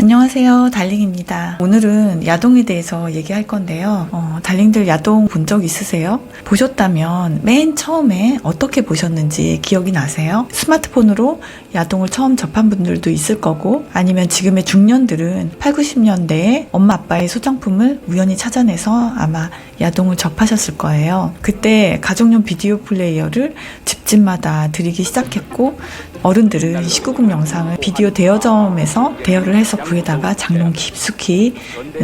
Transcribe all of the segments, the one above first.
안녕하세요, 달링입니다. 오늘은 야동에 대해서 얘기할 건데요. 달링들 야동 본 적 있으세요? 보셨다면 맨 처음에 어떻게 보셨는지 기억이 나세요? 스마트폰으로 야동을 처음 접한 분들도 있을 거고, 아니면 지금의 중년들은 8, 90년대에 엄마 아빠의 소장품을 우연히 찾아내서 아마 야동을 접하셨을 거예요. 그때 가정용 비디오 플레이어를 집집마다 들이기 시작했고, 어른들은 19금 영상을 비디오 대여점에서 대여를 해서 구해다가 장롱 깊숙이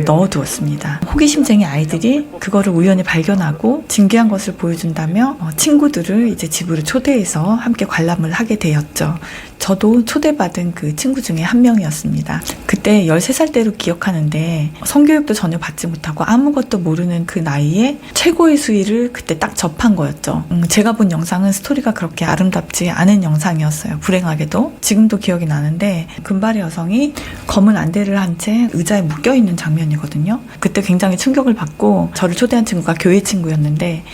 넣어두었습니다. 호기심쟁이 아이들이 그거를 우연히 발견하고 진귀한 것을 보여준다며 친구들을 이제 집으로 초대해서 함께 관람을 하게 되었죠. 저도 초대받은 그 친구 중에 한 명이었습니다. 그때 13살 때로 기억하는데 성교육도 전혀 받지 못하고 아무것도 모르는 그 나이에 최고의 수위를 그때 딱 접한 거였죠. 제가 본 영상은 스토리가 그렇게 아름답지 않은 영상이었어요. 불행하게도. 지금도 기억이 나는데 금발의 여성이 검은 안대를 한 채 의자에 묶여있는 장면이거든요. 그때 굉장히 충격을 받고, 저를 초대한 친구가 교회 친구였는데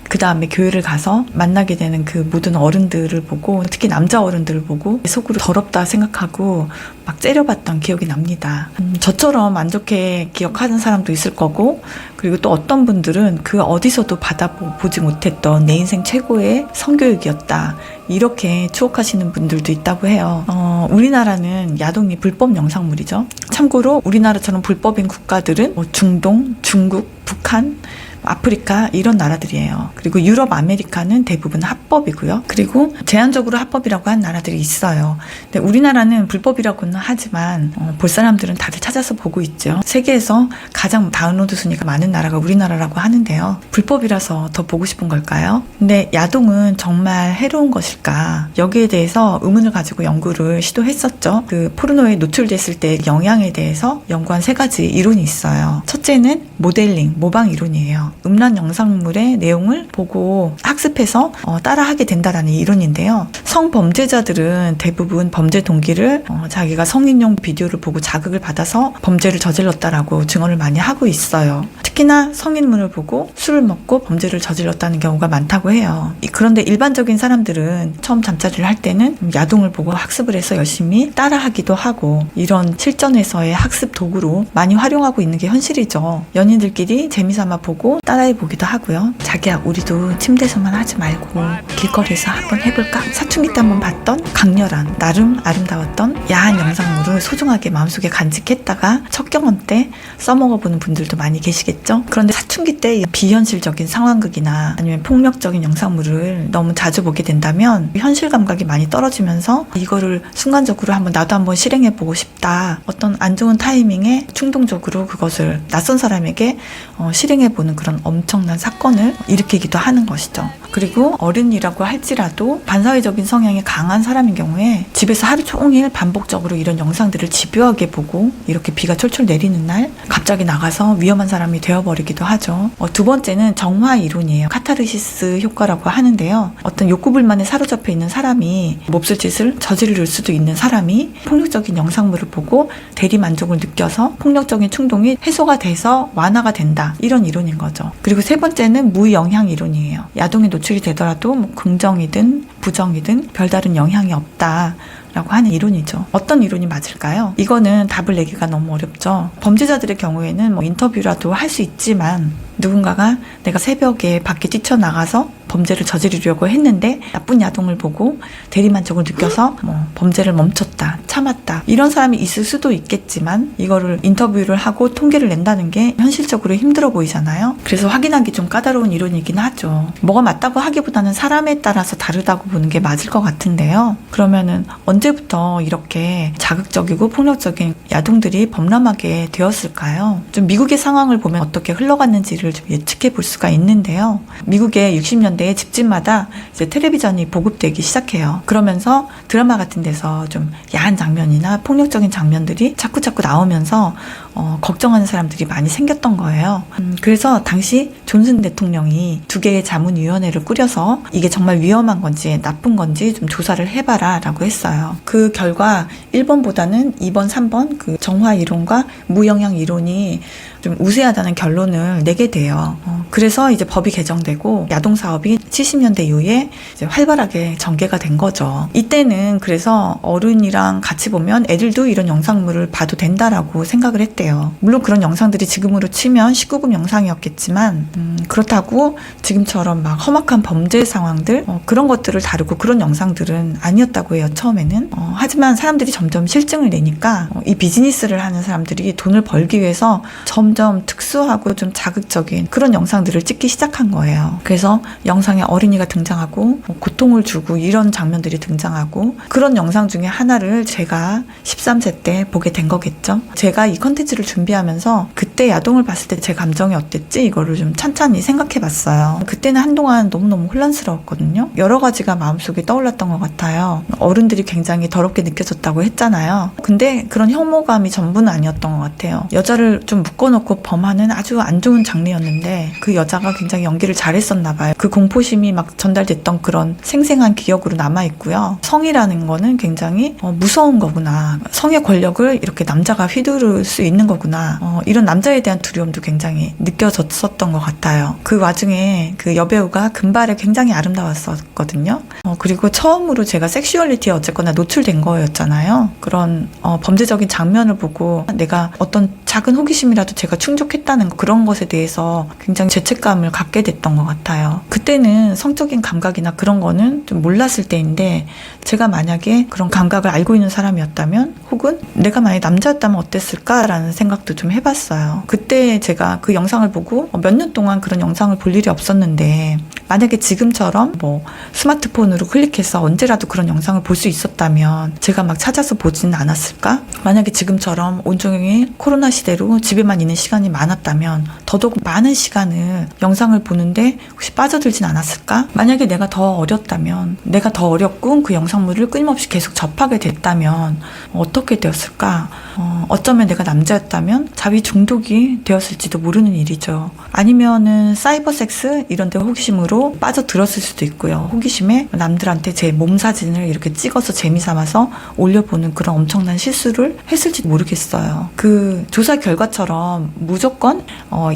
그 다음에 교회를 가서 만나게 되는 그 모든 어른들을 보고, 특히 남자 어른들을 보고 속으로 더럽다 생각하고 막 째려봤던 기억이 납니다. 저처럼 안 좋게 기억하는 사람도 있을 거고, 그리고 또 어떤 분들은 그 어디서도 받아보지 못했던 내 인생 최고의 성교육이었다, 이렇게 추억하시는 분들도 있다고 해요. 우리나라는 야동이 불법 영상물이죠. 참고로 우리나라처럼 불법인 국가들은 중동, 중국, 북한, 아프리카 이런 나라들이에요. 그리고 유럽, 아메리카는 대부분 합법이고요. 그리고 제한적으로 합법이라고 한 나라들이 있어요. 근데 우리나라는 불법이라고는 하지만 볼 사람들은 다들 찾아서 보고 있죠. 세계에서 가장 다운로드 순위가 많은 나라가 우리나라라고 하는데요. 불법이라서 더 보고 싶은 걸까요? 근데 야동은 정말 해로운 것일까? 여기에 대해서 의문을 가지고 연구를 시도했었죠. 그 포르노에 노출됐을 때 영향에 대해서 연구한 3가지 이론이 있어요. 첫째는 모델링, 모방 이론이에요. 음란 영상물의 내용을 보고 학습해서 따라하게 된다라는 이론인데요. 성범죄자들은 대부분 범죄 동기를 자기가 성인용 비디오를 보고 자극을 받아서 범죄를 저질렀다라고 증언을 많이 하고 있어요. 특히나 성인물을 보고 술을 먹고 범죄를 저질렀다는 경우가 많다고 해요. 그런데 일반적인 사람들은 처음 잠자리를 할 때는 야동을 보고 학습을 해서 열심히 따라하기도 하고, 이런 실전에서의 학습 도구로 많이 활용하고 있는 게 현실이죠. 연인들끼리 재미삼아 보고 따라해보기도 하고요. 자기야, 우리도 침대에서만 하지 말고 길거리에서 한번 해볼까? 사춘기 때 한번 봤던 강렬한, 나름 아름다웠던 야한 영상물을 소중하게 마음속에 간직했다가 첫 경험 때 써먹어보는 분들도 많이 계시겠죠? 그런데 사춘기 때 비현실적인 상황극이나 아니면 폭력적인 영상물을 너무 자주 보게 된다면 현실 감각이 많이 떨어지면서 이거를 순간적으로 나도 한번 실행해보고 싶다, 어떤 안 좋은 타이밍에 충동적으로 그것을 낯선 사람에게 실행해보는 그런 엄청난 사건을 일으키기도 하는 것이죠. 그리고 어른이라고 할지라도 반사회적인 성향이 강한 사람인 경우에 집에서 하루 종일 반복적으로 이런 영상들을 집요하게 보고, 이렇게 비가 철철 내리는 날 갑자기 나가서 위험한 사람이 되어버리기도 하죠. 두 번째는 정화 이론이에요. 카타르시스 효과라고 하는데요. 어떤 욕구불만에 사로잡혀 있는 사람이 몹쓸 짓을 저지를 수도 있는 사람이 폭력적인 영상물을 보고 대리만족을 느껴서 폭력적인 충동이 해소가 돼서 완화가 된다, 이런 이론인 거죠. 그리고 3번째는 무영향 이론이에요. 야동에 노출이 되더라도 긍정이든 부정이든 별다른 영향이 없다 라고 하는 이론이죠. 어떤 이론이 맞을까요? 이거는 답을 내기가 너무 어렵죠. 범죄자들의 경우에는 인터뷰라도 할 수 있지만, 누군가가 내가 새벽에 밖에 뛰쳐나가서 범죄를 저지르려고 했는데 나쁜 야동을 보고 대리만족을 느껴서 범죄를 멈췄다, 참았다, 이런 사람이 있을 수도 있겠지만, 이거를 인터뷰를 하고 통계를 낸다는 게 현실적으로 힘들어 보이잖아요. 그래서 확인하기 좀 까다로운 이론이긴 하죠. 뭐가 맞다고 하기보다는 사람에 따라서 다르다고 보는 게 맞을 것 같은데요. 그러면은 언제부터 이렇게 자극적이고 폭력적인 야동들이 범람하게 되었을까요? 좀 미국의 상황을 보면 어떻게 흘러갔는지를 좀 예측해 볼 수가 있는데요. 미국의 60년대에 집집마다 이제 텔레비전이 보급되기 시작해요. 그러면서 드라마 같은 데서 좀 야한 장면이나 폭력적인 장면들이 자꾸 나오면서 걱정하는 사람들이 많이 생겼던 거예요. 그래서 당시 존슨 대통령이 2개의 자문위원회를 꾸려서 이게 정말 위험한 건지 나쁜 건지 좀 조사를 해봐라 라고 했어요. 그 결과 1번보다는 2번, 3번 그 정화 이론과 무영향 이론이 좀 우세하다는 결론을 내게 돼요. 그래서 이제 법이 개정되고 야동 사업이 70년대 이후에 이제 활발하게 전개가 된 거죠. 이때는 그래서 어른이랑 같이 보면 애들도 이런 영상물을 봐도 된다라고 생각을 했대요. 물론 그런 영상들이 지금으로 치면 19금 영상이었겠지만 그렇다고 지금처럼 막 험악한 범죄 상황들 그런 것들을 다루고 그런 영상들은 아니었다고 해요. 처음에는. 하지만 사람들이 점점 실증을 내니까 이 비즈니스를 하는 사람들이 돈을 벌기 위해서 점점 특수하고 좀 자극적인 그런 영상들을 찍기 시작한 거예요. 그래서 영상에 어린이가 등장하고 고통을 주고 이런 장면들이 등장하고 그런 영상 중에 하나를 제가 13세 때 보게 된 거겠죠. 제가 이 컨텐츠를 준비하면서 그때 야동을 봤을 때 제 감정이 어땠지 이거를 좀 찬찬히 생각해 봤어요. 그때는 한동안 너무너무 혼란스러웠거든요. 여러 가지가 마음속에 떠올랐던 것 같아요. 어른들이 굉장히 더럽게 느껴졌다고 했잖아요. 근데 그런 혐오감이 전부는 아니었던 것 같아요. 여자를 좀 묶어놓고 범하는 아주 안 좋은 장르였는데 그 여자가 굉장히 연기를 잘했었나 봐요. 그 공포심이 막 전달됐던 그런 생생한 기억으로 남아있고요. 성이라는 거는 굉장히 무서운 거구나. 성의 권력을 이렇게 남자가 휘두를 수 있는 거구나. 이런 남자에 대한 두려움도 굉장히 느껴졌었던 것 같아요. 그 와중에 그 여배우가 금발에 굉장히 아름다웠었거든요. 그리고 처음으로 제가 섹슈얼리티에 어쨌거나 노출된 거였잖아요. 그런 범죄적인 장면을 보고 내가 어떤 작은 호기심이라도 제가 충족했다는 그런 것에 대해서 굉장히 죄책감을 갖게 됐던 것 같아요. 그때는 성적인 감각이나 그런 거는 좀 몰랐을 때인데 제가 만약에 그런 감각을 알고 있는 사람이었다면 혹은 내가 만약에 남자였다면 어땠을까라는 생각도 좀 해봤어요. 그때 제가 그 영상을 보고 몇 년 동안 그런 영상을 볼 일이 없었는데 만약에 지금처럼 뭐 스마트폰으로 클릭해서 언제라도 그런 영상을 볼 수 있었다면 제가 막 찾아서 보지는 않았을까? 만약에 지금처럼 온종일 코로나 시대로 집에만 있는 시간이 많았다면 더더욱 많은 시간을 영상을 보는데 혹시 빠져들진 않았을까? 만약에 내가 더 어렸다면 내가 더 어렸고 그 영상물을 끊임없이 계속 접하게 됐다면 어떻게 되었을까? 어쩌면 내가 남자였다면 자위 중독이 되었을지도 모르는 일이죠. 아니면은 사이버 섹스 이런 데 호기심으로 빠져들었을 수도 있고요. 호기심에 남들한테 제 몸 사진을 이렇게 찍어서 재미삼아서 올려보는 그런 엄청난 실수를 했을지도 모르겠어요. 그 조사 결과처럼 무조건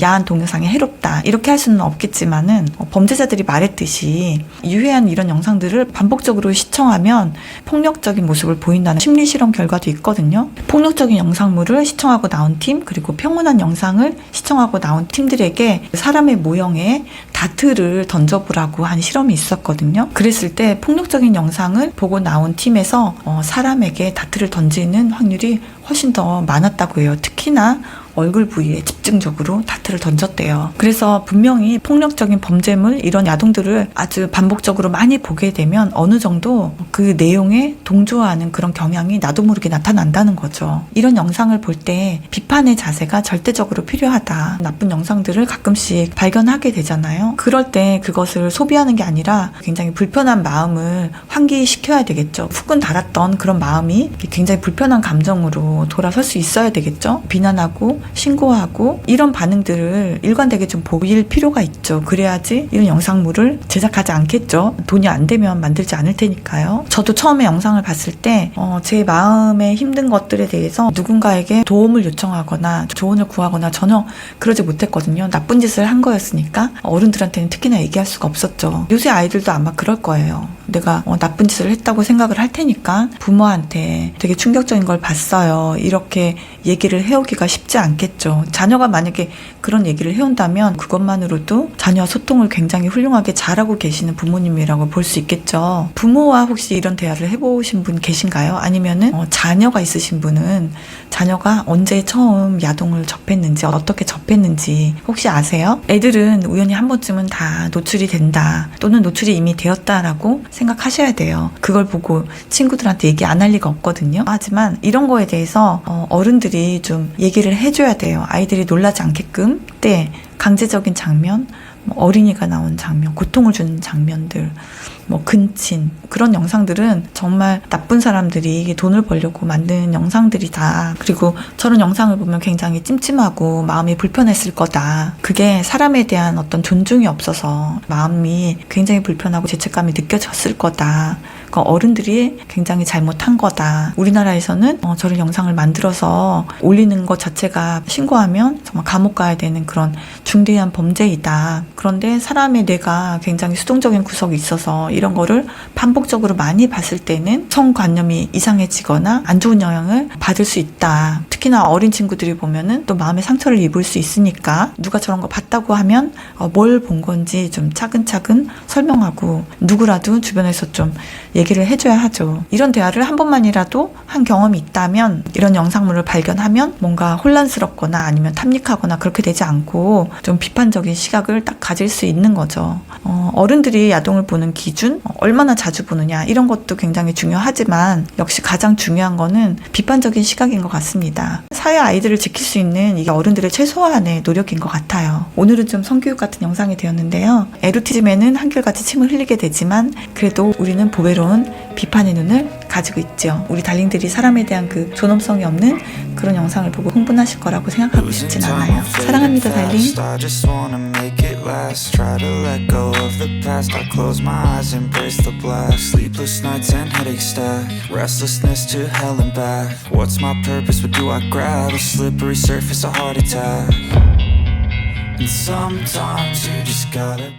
야한 동영상이 해롭다 이렇게 할 수는 없겠지만은 범죄자들이 말했듯이 유해한 이런 영상들을 반복적으로 시청하면 폭력적인 모습을 보인다는 심리 실험 결과도 있거든요. 폭력적인 영상물을 시청하고 나온 팀 그리고 평온한 영상을 시청하고 나온 팀들에게 사람의 모형에 다트를 던져보라고 한 실험이 있었거든요. 그랬을 때 폭력적인 영상을 보고 나온 팀에서 사람에게 다트를 던지는 확률이 훨씬 더 많았다고 해요. 특히나 얼굴 부위에 집중적으로 다트를 던졌대요. 그래서 분명히 폭력적인 범죄물 이런 야동들을 아주 반복적으로 많이 보게 되면 어느 정도 그 내용에 동조하는 그런 경향이 나도 모르게 나타난다는 거죠. 이런 영상을 볼 때 비판의 자세가 절대적으로 필요하다. 나쁜 영상들을 가끔씩 발견하게 되잖아요. 그럴 때 그것을 소비하는 게 아니라 굉장히 불편한 마음을 환기시켜야 되겠죠. 후끈 달았던 그런 마음이 굉장히 불편한 감정으로 돌아설 수 있어야 되겠죠. 비난하고 신고하고 이런 반응들을 일관되게 좀 보일 필요가 있죠. 그래야지 이런 영상물을 제작하지 않겠죠. 돈이 안 되면 만들지 않을 테니까요. 저도 처음에 영상을 봤을 때 제 마음에 힘든 것들에 대해서 누군가에게 도움을 요청하거나 조언을 구하거나 전혀 그러지 못했거든요. 나쁜 짓을 한 거였으니까 어른들한테는 특히나 얘기할 수가 없었죠. 요새 아이들도 아마 그럴 거예요. 내가 나쁜 짓을 했다고 생각을 할 테니까 부모한테 되게 충격적인 걸 봤어요. 이렇게 얘기를 해오기가 쉽지 않겠죠. 자녀가 만약에 그런 얘기를 해온다면 그것만으로도 자녀와 소통을 굉장히 훌륭하게 잘하고 계시는 부모님이라고 볼 수 있겠죠. 부모와 혹시 이런 대화를 해보신 분 계신가요? 아니면은 자녀가 있으신 분은 자녀가 언제 처음 야동을 접했는지 어떻게 접했는지 혹시 아세요? 애들은 우연히 한 번쯤은 다 노출이 된다 또는 노출이 이미 되었다라고 생각하셔야 돼요. 그걸 보고 친구들한테 얘기 안 할 리가 없거든요. 하지만 이런 거에 대해서 어른들이 좀 얘기를 해줘야 돼요. 아이들이 놀라지 않게끔. 때 강제적인 장면 뭐 어린이가 나온 장면, 고통을 주는 장면들, 뭐 근친, 그런 영상들은 정말 나쁜 사람들이 돈을 벌려고 만든 영상들이다. 그리고 저런 영상을 보면 굉장히 찜찜하고 마음이 불편했을 거다. 그게 사람에 대한 어떤 존중이 없어서 마음이 굉장히 불편하고 죄책감이 느껴졌을 거다. 그 어른들이 굉장히 잘못한 거다. 우리나라에서는 저런 영상을 만들어서 올리는 것 자체가 신고하면 정말 감옥 가야 되는 그런 중대한 범죄이다. 그런데 사람의 뇌가 굉장히 수동적인 구석이 있어서 이런 거를 반복적으로 많이 봤을 때는 성관념이 이상해지거나 안 좋은 영향을 받을 수 있다. 특히나 어린 친구들이 보면은 또 마음의 상처를 입을 수 있으니까 누가 저런 거 봤다고 하면 뭘 본 건지 좀 차근차근 설명하고 누구라도 주변에서 좀 얘기를 해줘야 하죠. 이런 대화를 한 번만이라도 한 경험이 있다면 이런 영상물을 발견하면 뭔가 혼란스럽거나 아니면 탐닉하거나 그렇게 되지 않고 좀 비판적인 시각을 딱 가질 수 있는 거죠. 어른들이 야동을 보는 기준, 얼마나 자주 보느냐 이런 것도 굉장히 중요하지만 역시 가장 중요한 거는 비판적인 시각인 것 같습니다. 사회 아이들을 지킬 수 있는 이게 어른들의 최소한의 노력인 것 같아요. 오늘은 좀 성교육 같은 영상이 되었는데요. 에로티즘에는 한결같이 침을 흘리게 되지만 그래도 우리는 보배로운 비판의 눈을 가지고 있죠. 우리 달링들이 사람에 대한 그 존엄성이 없는 그런 영상을 보고 흥분하실 거라고 생각하고 싶진 않아요. 사랑합니다, 달링. Last, try to let go of the past. I close my eyes, embrace the black. Sleepless nights and headaches stack. Restlessness to hell and back. What's my purpose? What do I grab? A slippery surface, a heart attack. And sometimes you just gotta